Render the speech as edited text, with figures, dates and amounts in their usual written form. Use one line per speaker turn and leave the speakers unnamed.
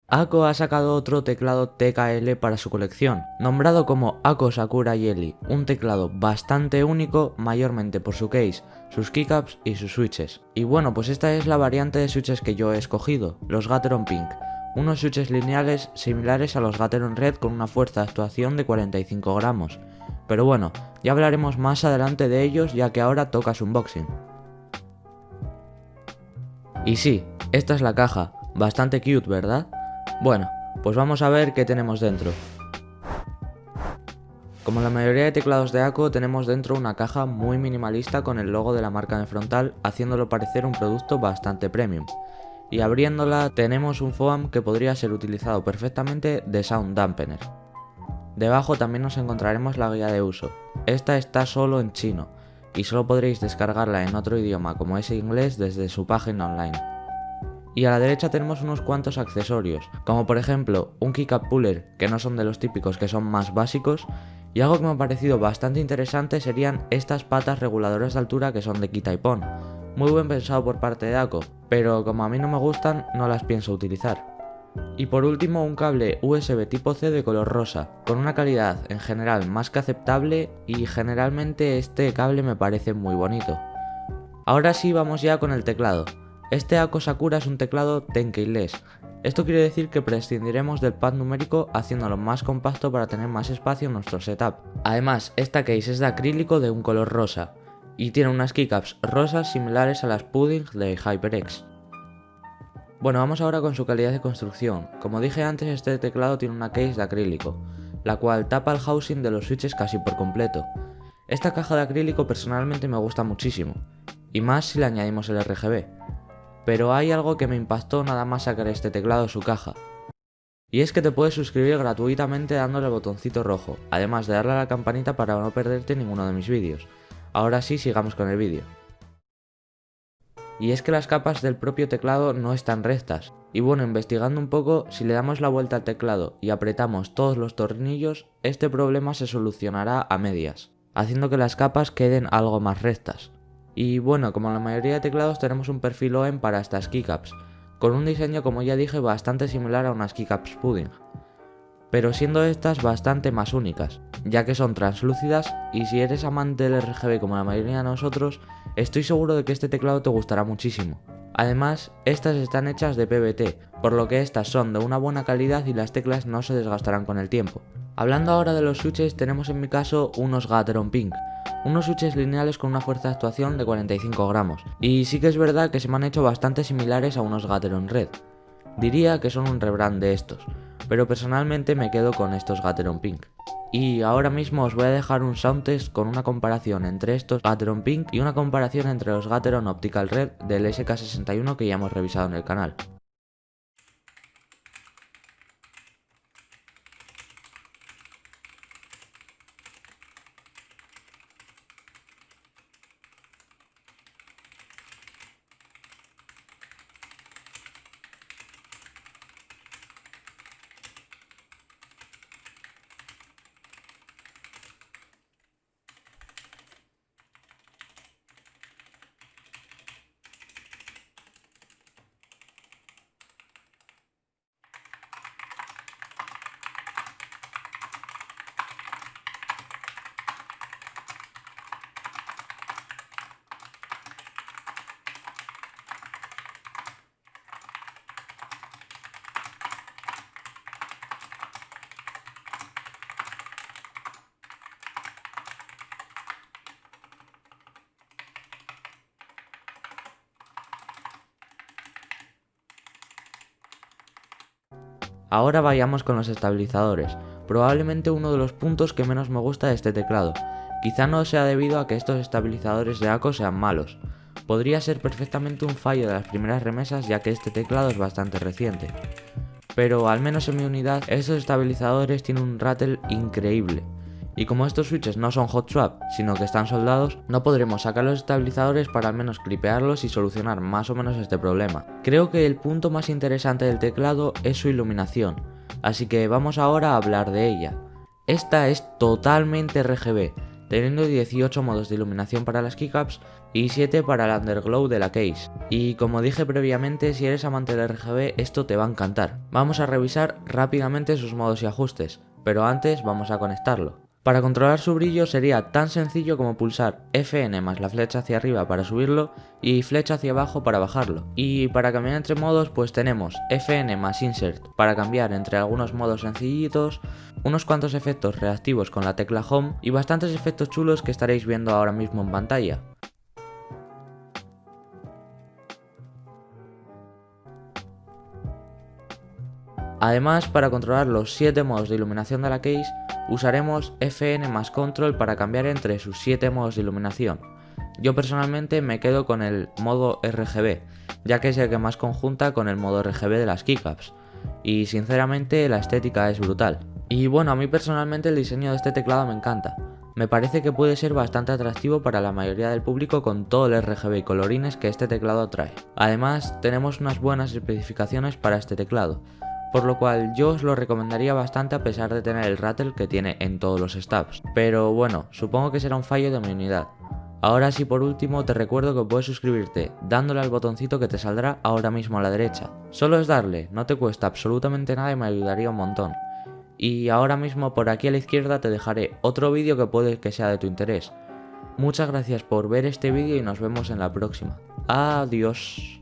AKO ha sacado otro teclado TKL para su colección, nombrado como AKO Sakura Jelly, un teclado bastante único, mayormente por su case, sus keycaps y sus switches. Y bueno, pues esta es la variante de switches que yo he escogido, los Gateron Pink, unos switches lineales similares a los Gateron Red con una fuerza de actuación de 45 gramos. Pero bueno, ya hablaremos más adelante de ellos ya que ahora toca su unboxing. Y sí, esta es la caja, bastante cute, ¿verdad? Bueno, pues vamos a ver qué tenemos dentro. Como la mayoría de teclados de AKO, tenemos dentro una caja muy minimalista con el logo de la marca en frontal, haciéndolo parecer un producto bastante premium. Y abriéndola tenemos un foam que podría ser utilizado perfectamente de sound dampener. Debajo también nos encontraremos la guía de uso. Esta está solo en chino, y solo podréis descargarla en otro idioma como es inglés desde su página online. Y a la derecha tenemos unos cuantos accesorios, como por ejemplo un keycap puller, que no son de los típicos que son más básicos, y algo que me ha parecido bastante interesante serían estas patas reguladoras de altura que son de Key Type On. Muy buen pensado por parte de AKO, pero como a mí no me gustan, no las pienso utilizar. Y por último un cable USB tipo C de color rosa, con una calidad en general más que aceptable y generalmente este cable me parece muy bonito. Ahora sí vamos ya con el teclado. Este AKO Sakura es un teclado tenkeyless. Esto quiere decir que prescindiremos del pad numérico haciéndolo más compacto para tener más espacio en nuestro setup. Además, esta case es de acrílico de un color rosa y tiene unas keycaps rosas similares a las Pudding de HyperX. Bueno, vamos ahora con su calidad de construcción. Como dije antes, este teclado tiene una case de acrílico, la cual tapa el housing de los switches casi por completo. Esta caja de acrílico personalmente me gusta muchísimo, y más si le añadimos el RGB. Pero hay algo que me impactó nada más sacar este teclado de su caja. Y es que te puedes suscribir gratuitamente dándole al botoncito rojo, además de darle a la campanita para no perderte ninguno de mis vídeos. Ahora sí, sigamos con el vídeo. Y es que las capas del propio teclado no están rectas. Y bueno, investigando un poco, si le damos la vuelta al teclado y apretamos todos los tornillos, este problema se solucionará a medias, haciendo que las capas queden algo más rectas. Y bueno, como en la mayoría de teclados tenemos un perfil OEM para estas keycaps, con un diseño como ya dije bastante similar a unas keycaps Pudding, pero siendo estas bastante más únicas, ya que son translúcidas y si eres amante del RGB como la mayoría de nosotros, estoy seguro de que este teclado te gustará muchísimo. Además, estas están hechas de PBT, por lo que estas son de una buena calidad y las teclas no se desgastarán con el tiempo. Hablando ahora de los switches, tenemos en mi caso unos Gateron Pink, unos switches lineales con una fuerza de actuación de 45 gramos, y sí que es verdad que se me han hecho bastante similares a unos Gateron Red. Diría que son un rebrand de estos, pero personalmente me quedo con estos Gateron Pink. Y ahora mismo os voy a dejar un sound test con una comparación entre estos Gateron Pink y una comparación entre los Gateron Optical Red del SK61 que ya hemos revisado en el canal. Ahora vayamos con los estabilizadores, probablemente uno de los puntos que menos me gusta de este teclado. Quizá no sea debido a que estos estabilizadores de AKO sean malos, podría ser perfectamente un fallo de las primeras remesas ya que este teclado es bastante reciente. Pero al menos en mi unidad estos estabilizadores tienen un rattle increíble. Y como estos switches no son hot swap, sino que están soldados, no podremos sacar los estabilizadores para al menos clipearlos y solucionar más o menos este problema. Creo que el punto más interesante del teclado es su iluminación, así que vamos ahora a hablar de ella. Esta es totalmente RGB, teniendo 18 modos de iluminación para las keycaps y 7 para el underglow de la case. Y como dije previamente, si eres amante del RGB esto te va a encantar. Vamos a revisar rápidamente sus modos y ajustes, pero antes vamos a conectarlo. Para controlar su brillo sería tan sencillo como pulsar FN más la flecha hacia arriba para subirlo y flecha hacia abajo para bajarlo. Y para cambiar entre modos pues tenemos FN más Insert para cambiar entre algunos modos sencillitos, unos cuantos efectos reactivos con la tecla Home y bastantes efectos chulos que estaréis viendo ahora mismo en pantalla. Además, para controlar los 7 modos de iluminación de la case, usaremos FN más Control para cambiar entre sus 7 modos de iluminación. Yo personalmente me quedo con el modo RGB, ya que es el que más conjunta con el modo RGB de las keycaps, y sinceramente la estética es brutal. Y bueno, a mí personalmente el diseño de este teclado me encanta. Me parece que puede ser bastante atractivo para la mayoría del público con todo el RGB y colorines que este teclado trae. Además, tenemos unas buenas especificaciones para este teclado, por lo cual yo os lo recomendaría bastante a pesar de tener el rattle que tiene en todos los stabs. Pero bueno, supongo que será un fallo de mi unidad. Ahora sí, por último te recuerdo que puedes suscribirte dándole al botoncito que te saldrá ahora mismo a la derecha. Solo es darle, no te cuesta absolutamente nada y me ayudaría un montón. Y ahora mismo por aquí a la izquierda te dejaré otro vídeo que puede que sea de tu interés. Muchas gracias por ver este vídeo y nos vemos en la próxima. Adiós.